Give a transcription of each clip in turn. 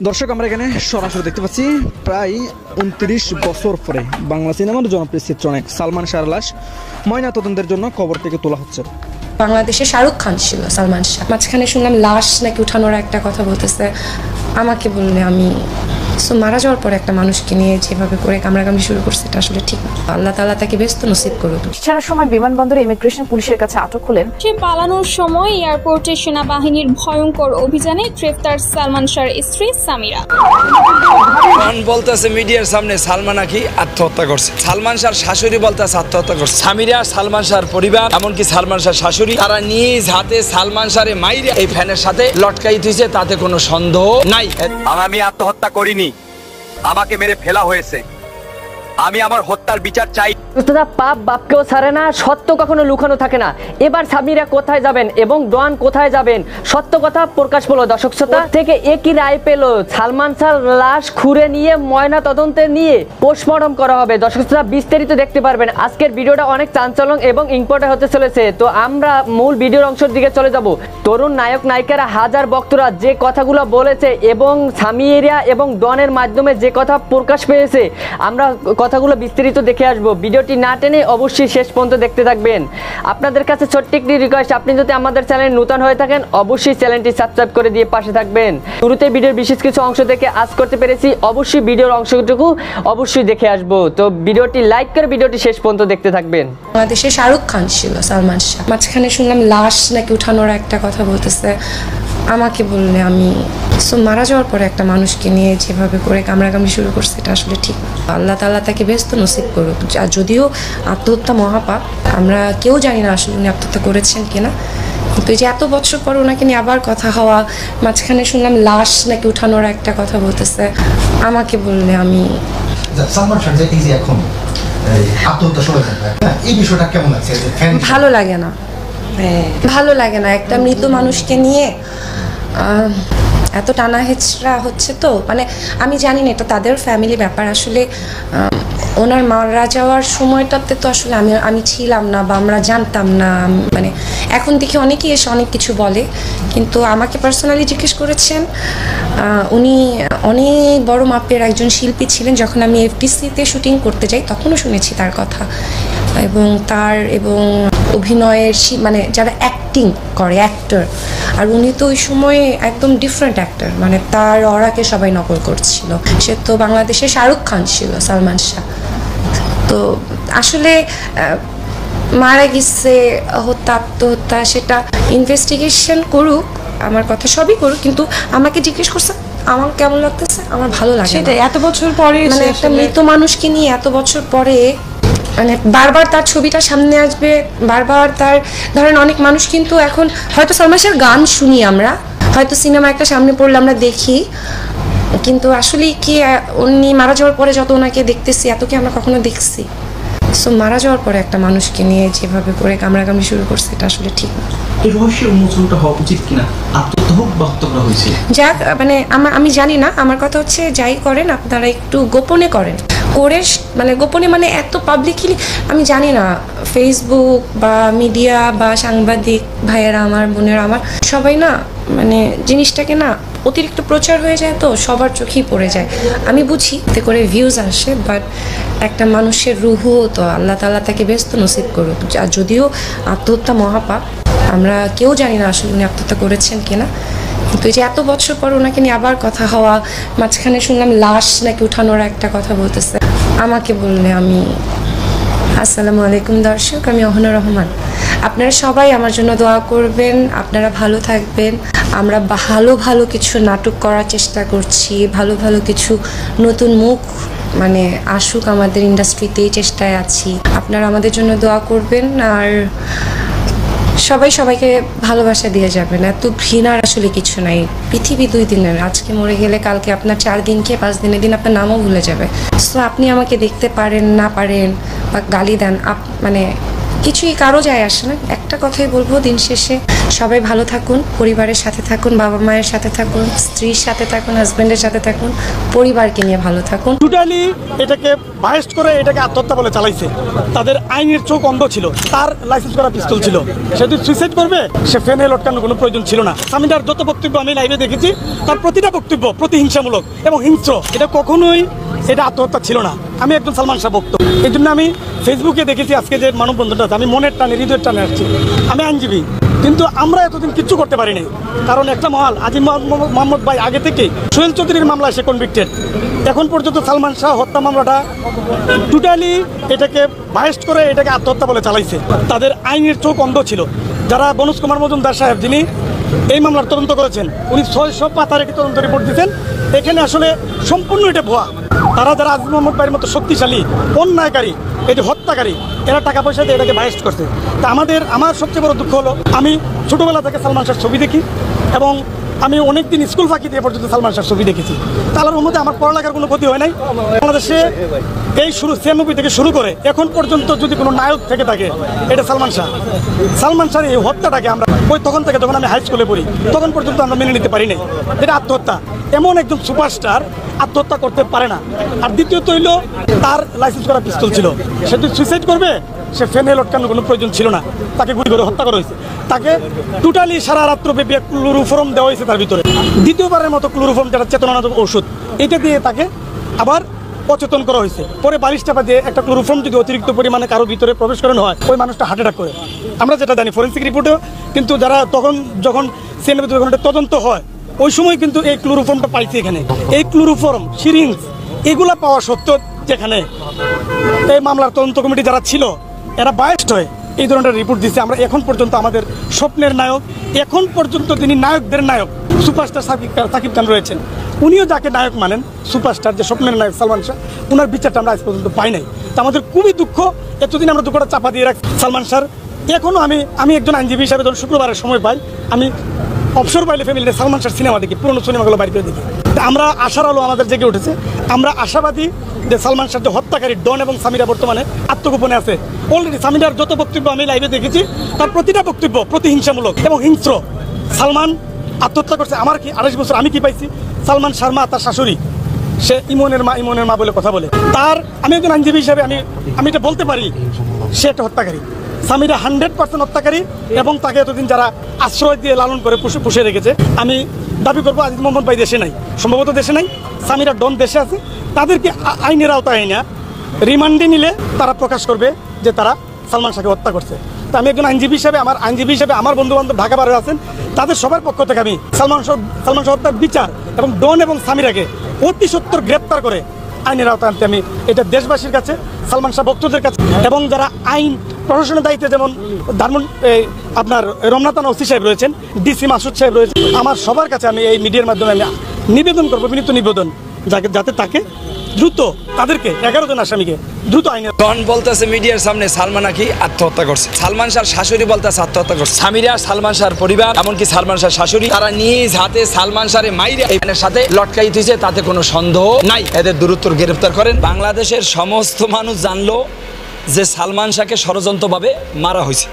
দর্শক আমরা এখানে সরাসরি দেখতে পাচ্ছি প্রায় ২৯ বছর পরে বাংলা সিনেমার জনপ্রিয় চিত্রনায়ক সালমান শাহর লাশ ময়নাতদন্তের জন্য কবর থেকে তোলা হচ্ছে। বাংলাদেশে শাহরুখ খান ছিল সালমান শাহ, মাঝখানে শুনলাম লাশ নাকি উঠানোর একটা কথা বলতেছে। আমাকে বললে আমি মারা যাওয়ার পরে একটা মানুষকে নিয়ে যেভাবে করে কামড়াকামড়ি শুরু করছে এটা আসলে ঠিক না। আল্লাহ তাআলা তাকে ব্যস্ত নসিব করুক। ছাড়ার সময় বিমানবন্দরে ইমিগ্রেশন পুলিশের কাছে আটক হলেন। সে পালানোর সময় এয়ারপোর্টে সেনাবাহিনীর ভয়ঙ্কর অভিযানে গ্রেফতার সালমান শাহর স্ত্রী সামিরা। বলতেছে মিডিয়ার সামনে সালমান নাকি আত্মহত্যা করছে, সালমান শাহর শাশুড়ি বলতেছে আত্মহত্যা করছে। সামিরা, সালমান শাহর পরিবার, এমনকি সালমান শাহর শাশুড়ি, তারা নিজ হাতে সালমান শাহরে মাইরে এই ফ্যানের সাথে লটকাই দিয়েছে, তাতে কোনো সন্দেহ নাই। আমি আত্মহত্যা করিনি, আমাকে মেরে ফেলা হয়েছে। আমি আমার হত্যার বিচার চাই। পাপ বাপকেও ছাড়ে না, সত্য কখনো লুকানো থাকে না। এবার সামিরা কোথায় যাবেন এবং ডন কোথায় যাবেন, সত্য কথা প্রকাশ পেল। দর্শক শ্রোতা থেকে একই রায় পেল, সালমান শাহর লাশ খুঁড়ে নিয়ে ময়না তদন্তে নিয়ে পোস্টমর্টম করা হবে। দর্শক শ্রোতা বিস্তারিত দেখতে পারবেন। আজকের ভিডিওটা অনেক চাঞ্চল্য এবং ইম্পর্টেন্ট হতে চলেছে, তো আমরা মূল ভিডিওর অংশের দিকে চলে যাব। তরুণ নায়ক নায়িকারা হাজার বক্তরা যে কথাগুলো বলেছে এবং সামিরা এবং ডনের মাধ্যমে যে কথা প্রকাশ পেয়েছে, আমরা কথাগুলো বিস্তারিত দেখে আসবো। ভিডিওটি না টেনে অবশ্যই শেষ পর্যন্ত দেখতে থাকবেন। আপনাদের কাছে ছোট্ট একটি রিকোয়েস্ট, আপনি যদি আমাদের চ্যানেলে নতুন হয়ে থাকেন অবশ্যই চ্যানেলটি সাবস্ক্রাইব করে দিয়ে পাশে থাকবেন। শুরুতে ভিডিওর বিশেষ কিছু অংশ থেকে আজ করতে পেরেছি, অবশ্যই ভিডিওর অংশটুকু অবশ্যই দেখে আসবো। তো ভিডিওটি লাইক করে ভিডিওটি শেষ পর্যন্ত দেখতে থাকবেন। বাংলাদেশে শাহরুখ খান ছিল সালমান শাহ, মাঝখানে শুনলাম লাশ নাকি উঠানোর একটা কথা বলতেছে। আমাকে বললে আমি মারা যাওয়ার পরে একটা মানুষকে নিয়ে যেভাবে করে কামড়াকামড়ি শুরু করছে এটা আসলে ঠিক না। আল্লাহ তাআলা তাকে ব্যস্ত নসিব করুক। আর যদিও আত্মহত্যা মহাপাপ, আমরা কেউ জানি না আসলে উনি আত্মহত্যা করেছেন কিনা, কিন্তু এই যে এত বছর পর ওনাকে নিয়ে আবার কথা হওয়া, মাঝখানে শুনলাম লাশ নাকি উঠানোর একটা কথা বলতেছে। আমাকে বললে আমি সালমান শাহ যে এখন আত্মহত্যা এই বিষয়টা কেমন লাগছে? ভালো লাগে না, ভালো লাগে না। একটা মৃত মানুষকে নিয়ে এত টানা হেচড়া হচ্ছে। তো মানে আমি জানি না, এটা তাদের ফ্যামিলি ব্যাপার। আসলে ওনার মারা যাওয়ার সময়টাতে তো আসলে আমি ছিলাম না বা আমরা জানতাম না। মানে এখন দেখি অনেকেই এসে অনেক কিছু বলে, কিন্তু আমাকে পার্সোনালি জিজ্ঞেস করেছেন। উনি অনেক বড় মাপের একজন শিল্পী ছিলেন। যখন আমি এফডিসিতে শুটিং করতে যাই তখনও শুনেছি তার কথা, এবং তার এবং অভিনয়ের মানে যারা অ্যাক্টিং করে অ্যাক্টর, আর উনি তো ওই সময় একদম ডিফারেন্ট অ্যাক্টর, মানে তার অরাকে সবাই নকল করছিল। সে তো বাংলাদেশে শাহরুখ খান ছিল, সালমান শাহ। তো আসলে মারা গেছে, আত্মহত্যা, সেটা ইনভেস্টিগেশন করুক, আমার কথা সবই করুক, কিন্তু আমাকে জিজ্ঞেস করছে আমার কেমন লাগতেছে। আমার ভালো লাগে সেটা এত বছর পরে, মানে একটা মৃত মানুষকে নিয়ে এত বছর পরে মানে বারবার তার ছবিটা সামনে আসবে, বারবার তার ধরেন অনেক মানুষ কিন্তু এখন হয়তো সালমান শাহর গান শুনি আমরা, হয়তো সিনেমা একটা সামনে পড়লে আমরা দেখি, কিন্তু আসলে কি উনি মারা যাওয়ার পরে যত ওনাকে দেখতেছি এত কি আমরা কখনো দেখছি? মারা যাওয়ার পরে একটা মানুষকে নিয়ে যেভাবে করে কামড়াকামড়ি শুরু করছে এটা আসলে ঠিক না। এই রহস্যের উন্মোচনটা হওয়া উচিত কিনা? আত্মহত্যা হোক বা হত্যা করা হয়েছে, যাক, মানে আমি জানি না। আমার কথা হচ্ছে যাই করেন আপনারা একটু গোপনে করেন, করে মানে গোপনে মানে এত পাবলিকলি আমি জানি না। ফেসবুক বা মিডিয়া বা সাংবাদিক ভাইয়েরা আমার, বোনেরা আমার, সবাই না মানে জিনিসটাকে না অতিরিক্ত প্রচার হয়ে যায়, তো সবার চোখেই পড়ে যায়। আমি বুঝি এতে করে ভিউজ আসে, বাট একটা মানুষের রুহু তো আল্লাহ তাআলা তাকে ব্যস্ত নসিব করুক। আর যদিও আত্মহত্যা মহাপাপ, আমরা কেউ জানি না আসলে উনি আত্মহত্যা করেছেন কিনা, কিন্তু এই যে এত বছর পর ওনাকে নিয়ে আবার কথা হওয়া, মাঝখানে শুনলাম লাশ নাকি উঠানোর একটা কথা বলতেছে। আমাকে বললে আমি আসসালামু আলাইকুম দর্শক, আমি অহনা রহমান। আপনারা সবাই আমার জন্য দোয়া করবেন, আপনারা ভালো থাকবেন। আমরা ভালো ভালো কিছু নাটক করার চেষ্টা করছি, ভালো ভালো কিছু নতুন মুখ মানে আসুক আমাদের ইন্ডাস্ট্রিতে, চেষ্টায় আছি। আপনারা আমাদের জন্য দোয়া করবেন, আর সবাই সবাইকে ভালোবাসা দিয়ে যাবেন। এত ঘৃণার আসলে কিছু নাই। পৃথিবী 2 দিনের, আজকে মরে গেলে কালকে আপনার 4 দিনকে 5 দিনের দিন আপনার নামও ভুলে যাবে। সো আপনি আমাকে দেখতে পারেন না পারেন বা গালি দেন, মানে কিছুই কারো যায় আসে না। একটা কথাই বলবো, দিন শেষে সবাই ভালো থাকুন, পরিবারের সাথে থাকুন, বাবা মায়ের সাথে থাকুন, স্ত্রীর সাথে থাকুন, হাজব্যান্ডের সাথে থাকুন, পরিবারকে নিয়ে ভালো থাকুন। টোটালি এটাকে বায়াস্ট করে এটাকে আত্মহত্যা বলে চালাইছে। তাদের আইনের চোখ অন্ধ ছিল, তার লাইসেন্স করা পিস্তল ছিল, সে যদি সুইসাইড করবে সে ফেনে লটকানোর কোনো প্রয়োজন ছিল না। সামিদার যত বক্তব্য আমি লাইভে দেখেছি, তার প্রতিটা বক্তব্য প্রতিহিংসামূলক এবং হিংস্র। এটা কখনোই এটা আত্মহত্যা ছিল না। আমি একজন সালমান শাহ ভক্ত, এই জন্য আমি ফেসবুকে দেখেছি আজকে যে মানববন্ধনটা আছে, আমি মনের টানে হৃদয়ের টানে আসছি। আমি আইনজীবী, কিন্তু আমরা এতদিন কিচ্ছু করতে পারিনি। কারণ একটা মহাল আজিম মোহাম্মদ ভাই আগে থেকে সোহেল চৌধুরীর মামলায় সে কনভিক্টেড। এখন পর্যন্ত সালমান শাহ হত্যা মামলাটা টোটালি এটাকে বায়াস্ট করে এটাকে আত্মহত্যা বলে চালাইছে। তাদের আইনের চোখ অন্ধ ছিল। যারা বনোজ কুমার মজুমদার সাহেব, যিনি এই মামলার তদন্ত করেছেন, উনি 600 পাতার একটি তদন্ত রিপোর্ট দিয়েছেন। এখানে আসলে সম্পূর্ণ এটা ভুয়া। তারা যারা আজিম মোহাম্মদ ভাইয়ের মতো শক্তিশালী অন্যায়কারী, এটি হত্যাকারী, এরা টাকা পয়সা দিয়ে এটাকে বায়াস্ট করছে। তা আমার সবচেয়ে বড় দুঃখ হলো, আমি ছোটোবেলা থেকে সালমান শাহর ছবি দেখি এবং আমি অনেকদিন স্কুল ফাঁকি দিয়ে পর্যন্ত সালমান শাহর ছবি দেখেছি। তার মধ্যে আমার পড়ালেখার কোনো ক্ষতি হয় নাই। বাংলাদেশে এই 96 থেকে শুরু করে এখন পর্যন্ত যদি কোনো নায়ক থেকে থাকে, এটা সালমান শাহ। সালমান শাহর এই হত্যাটাকে আমরা তখন থেকে, যখন আমি হাই স্কুলে পড়ি, তখন পর্যন্ত আমরা মেনে নিতে পারি নাই। এটা আত্মহত্যা। এমন একজন সুপারস্টার আত্মহত্যা করতে পারে না। আর দ্বিতীয়ত হইল, তার লাইসেন্স করা পিস্তল ছিল, সে যদি সুইসাইড করবে সে ফেনে লটকানোর কোনো প্রয়োজন ছিল না। তাকে গুলি করে হত্যা করা হয়েছে। তাকে টোটালি সারা রাত্রব্যাপী ক্লোরোফর্ম দেওয়া হয়েছে তার ভিতরে। দ্বিতীয়বারের মতো ক্লোরোফর্ম, যেটা চেতনানাশক ওষুধ, এটা দিয়ে তাকে আবার অচেতন করা হয়েছে। পরে বালিশ চাপা দিয়ে একটা ক্লোরোফর্ম যদি অতিরিক্ত পরিমাণে কারো ভিতরে প্রবেশ করানো হয়, ওই মানুষটা হার্ট অ্যাটাক করে। আমরা যেটা জানি ফরেন্সিক রিপোর্টেও কিন্তু যারা যখন সিএনবি তদন্ত হয়, ওই সময় কিন্তু এই ক্লোরোফর্মটা পাইছে এখানে। এই ক্লোরোফর্ম, সিরিঞ্জ, এগুলা পাওয়া সত্ত্বেও যেখানে এই মামলার তদন্ত কমিটি যারা ছিল, এরা বায়াস্ট হয়ে এই ধরনের রিপোর্ট দিচ্ছে। আমরা এখন পর্যন্ত আমাদের স্বপ্নের নায়ক, এখন পর্যন্ত তিনি নায়কদের নায়ক সুপারস্টার সাকিব খান রয়েছেন, উনিও যাকে নায়ক মানেন, সুপারস্টার যে স্বপ্নের নায়ক সালমান শাহ, ওনার বিচারটা আমরা আজ পর্যন্ত পাই নাই। তা আমাদের খুবই দুঃখ। এতদিন আমরা দুঃখটা চাপা দিয়ে রাখছি সালমান শাহ। এখনও আমি একজন আইনজীবী হিসাবে যখন শুক্রবারের সময় পাই, আমি অবসর পাইলে ফ্যামিলিতে সালমান শাহ সিনেমা দেখি, পুরনো সিনেমাগুলো বাইরে করে দেখি। আমরা আশার আলো আমাদের জেগে উঠেছে। আমরা আশাবাদী যে সালমান শাহ যে হত্যাকারী ডন এবং সামিরা বর্তমানে আত্মগোপনে আছে। অলরেডি সামিরার যত বক্তব্য আমি লাইভে দেখেছি, তার প্রতিটা বক্তব্য প্রতিহিংসামূলক এবং হিংস্র। সালমান আত্মহত্যা করছে। আমার কি 28 বছর, আমি কি পাইছি? সালমান শর্মা তার শাশুড়ি, সে ইমনের মা বলে কথা বলে। তার আমি একজন আইনজীবী হিসাবে আমি এটা বলতে পারি, সে একটা হত্যাকারী। সামিরা 100% হত্যাকারী এবং তাকে এতদিন যারা আশ্রয় দিয়ে লালন করে পুষে রেখেছে। আমি দাবি করবো আজিজ মোহাম্মদ ভাই দেশে নাই, সম্ভবত দেশে নাই। সামিরা ডন দেশে আছে। তাদেরকে আইনের আওতায় আইনা রিমান্ডে নিলে তারা প্রকাশ করবে যে তারা সালমান শাহকে হত্যা করছে। তা আমি একজন আইনজীবী হিসাবে আমার বন্ধু বান্ধব ঢাকা বাইরে আছেন, তাদের সবার পক্ষ থেকে আমি সালমান শাহ হত্যার বিচার এবং ডন এবং সামিরাকে অতি সত্বর গ্রেপ্তার করে আইনের আওতায় আনতে আমি এটা দেশবাসীর কাছে, সালমান শাহ ভক্তদের কাছে এবং যারা আইন প্রশাসনের দায়িত্বে, যেমন আপনার রমনা থানা ওসি সাহেব রয়েছেন, ডিসি মাসুদ সাহেব রয়েছেন, আমার সবার কাছে আমি এই মিডিয়ার মাধ্যমে আমি নিবেদন করবো, বিনীত নিবেদন, যাতে তাকে দ্রুত, তাদেরকে 11 জন আসামিকে দ্রুত আইনে। ডন বলতেছে মিডিয়ার সামনে সালমান নাকি আত্মহত্যা করছে। সালমান শাহর শাশুড়ি বলতেছে আত্মহত্যা করছে। সামিরা, সালমান শাহর পরিবার, এমনকি সালমান শাহর শাশুড়ি, তারা নিজ হাতে সালমান শাহরে মাইরা এই ফ্যানের সাথে লটকাই দিয়েছে, তাতে কোনো সন্দেহ নাই। এদের দ্রুত গ্রেফতার করেন। বাংলাদেশের সমস্ত মানুষ জানলো যে সালমান শাহকে ষড়যন্ত্রভাবে মারা হয়েছে।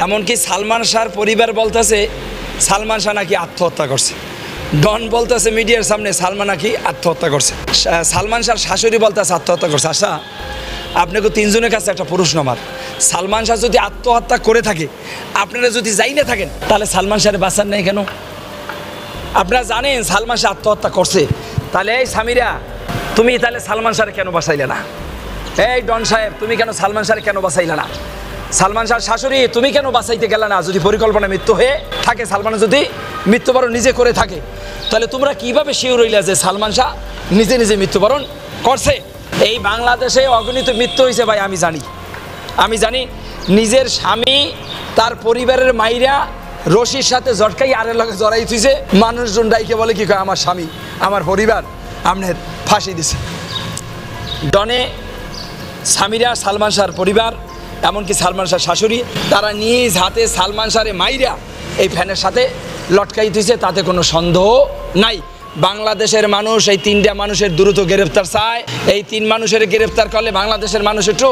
এমনকি সালমান শাহর পরিবার বলতেছে সালমান শাহ নাকি আত্মহত্যা করছে। ডন বলতেছে মিডিয়ার সামনে সালমান নাকি আত্মহত্যা করছে। সালমান শাহর শাশুড়ি বলতেছে আত্মহত্যা করছে। আচ্ছা, আপনাকে 3 জনের কাছে একটা প্রশ্ন আমার, সালমান শাহ যদি আত্মহত্যা করে থাকে, আপনারা যদি যাই না থাকেন, তাহলে সালমান শাহরে বাঁচান নাই কেন? আপনারা জানেন সালমান শাহ আত্মহত্যা করছে, তাহলে এই সামিরা, তুমি তাহলে সালমান শাহরে কেন বাঁচাইলে না? এই ডন সাহেব, তুমি কেন সালমান শাহরে কেন বাঁচাইলে না? সালমান শাহর শাশুড়ি, তুমি কেন বাঁচাইতে গেলে না? যদি পরিকল্পনা মৃত্যু হয়ে থাকে, সালমানের যদি মৃত্যুবরণ নিজে করে থাকে, তাহলে তোমরা কিভাবে শিওর হইলা যে সালমান শাহ নিজে মৃত্যুবরণ করছে? এই বাংলাদেশে অগণিত মৃত্যু হয়েছে ভাই, আমি জানি। নিজের স্বামী তার পরিবারের মাইরা রশির সাথে জটকাই আরের লগে জড়াই থুইছে। মানুষজন ডাইকে বলে কি কয়, আমার স্বামী, আমার পরিবার আপনার ফাঁসি দিছে। ডনে সামিরা, সালমান শাহর পরিবার, এমনকি সালমান শাহর শাশুড়ি, তারা নিজ হাতে সালমান শাহরে মাইরা এই ফ্যানের সাথে লটকাই দিয়েছে, তাতে কোনো সন্দেহ নাই। বাংলাদেশের মানুষ এই 3টা মানুষের দ্রুত গ্রেফতার চায়। এই 3 মানুষের গ্রেফতার করলে বাংলাদেশের মানুষ একটু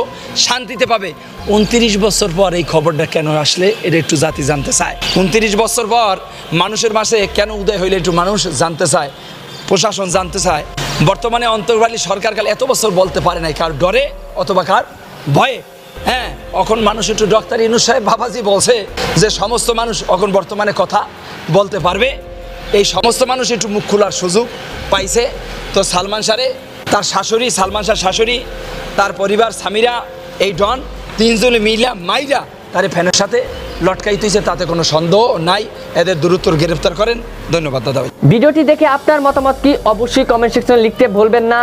শান্তিতে পাবে। 29 বছর পর এই খবরটা কেন আসলে এটা একটু জাতি জানতে চায়। 29 বছর পর মানুষের মাঝে কেন উদয় হইলে একটু মানুষ জানতে চায়, প্রশাসন জানতে চায়। বর্তমানে অন্তর্বর্তী সরকারকাল এত বছর বলতে পারে নাই, কার ডরে অথবা কার ভয়ে। হ্যাঁ, এখন মানুষ একটু ডক্টর ইউনূস সাহেব বাবাজি বলছে যে সমস্ত মানুষ এখন বর্তমানে কথা বলতে পারবে। এই সমস্ত মানুষ একটু মুখ খোলার সুযোগ পাইছে। তো সালমান শাহরে তার শাশুড়ি, সালমান শাহর শাশুড়ি, তার পরিবার, সামিরা, এই ডন 3 জনে মিলা মাইরা তারে ফ্যানের সাথে লটকাইতেছে, তাতে কোনো সন্দেহ নাই। এদের দ্রুত গ্রেফতার করেন। ধন্যবাদ দাদা। ভিডিওটি দেখে আপনার মতামত কি অবশ্যই কমেন্ট সেকশনে লিখতে ভুলবেন না।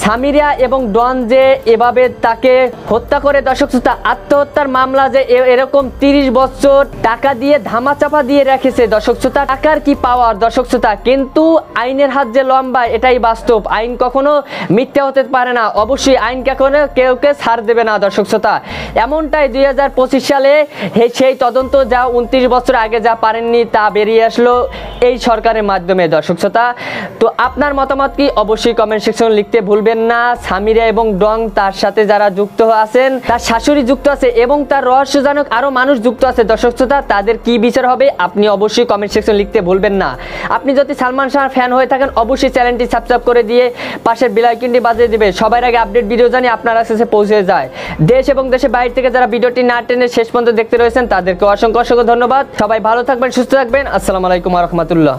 সামিরা এবং ডন যে এভাবে তাকে হত্যা করে, দর্শক শ্রোতা, আত্মহত্যার মামলা যে এরকম 30 বছর টাকা দিয়ে ধামাচাপা দিয়ে রেখেছে, দর্শক শ্রোতা, টাকার কি পাওয়ার, দর্শক শ্রোতা, কিন্তু আইনের হাত যে লম্বা এটাই বাস্তব। আইন কখনো মিথ্যা হতে পারে না, অবশ্যই আইন কখনো কেউকে ছাড় দেবে না, দর্শক শ্রোতা। এমনটাই 2025 সালে সেই তদন্ত যা 29 বছর আগে যা পারেননি তা বেরিয়ে আসলো এই সরকারের মাধ্যমে, দর্শক শ্রোতা। তো আপনার মতামত কি অবশ্যই কমেন্ট সেকশনে লিখতে ভুলবেন না। সামিরা এবং ডং তার সাথে যারা যুক্ত আছেন, তার শাশুড়ি যুক্ত আছে এবং তার রহস্যজনক আরো মানুষ যুক্ত আছে, দর্শক শ্রোতা, তাদের কি বিচার হবে আপনি অবশ্যই কমেন্ট সেকশনে লিখতে ভুলবেন না। আপনি যদি সালমান শাহর ফ্যান হয়ে থাকেন অবশ্যই চ্যানেলটি সাবস্ক্রাইব করে দিয়ে পাশের বেল আইকনটি বাজিয়ে দিবে, সবার আগে আপডেট ভিডিও জানি আপনার কাছে পৌঁছে যায়। দেশ এবং দেশের বাইরে থেকে যারা ভিডিওটি না টেনে শেষ পর্যন্ত দেখতে রয়েছেন তাদেরকে অসংখ্য অসংখ্য ধন্যবাদ। সবাই ভালো থাকবেন, সুস্থ থাকবেন। আসসালামু আলাইকুম ওয়া রাহমাতুল্লাহ।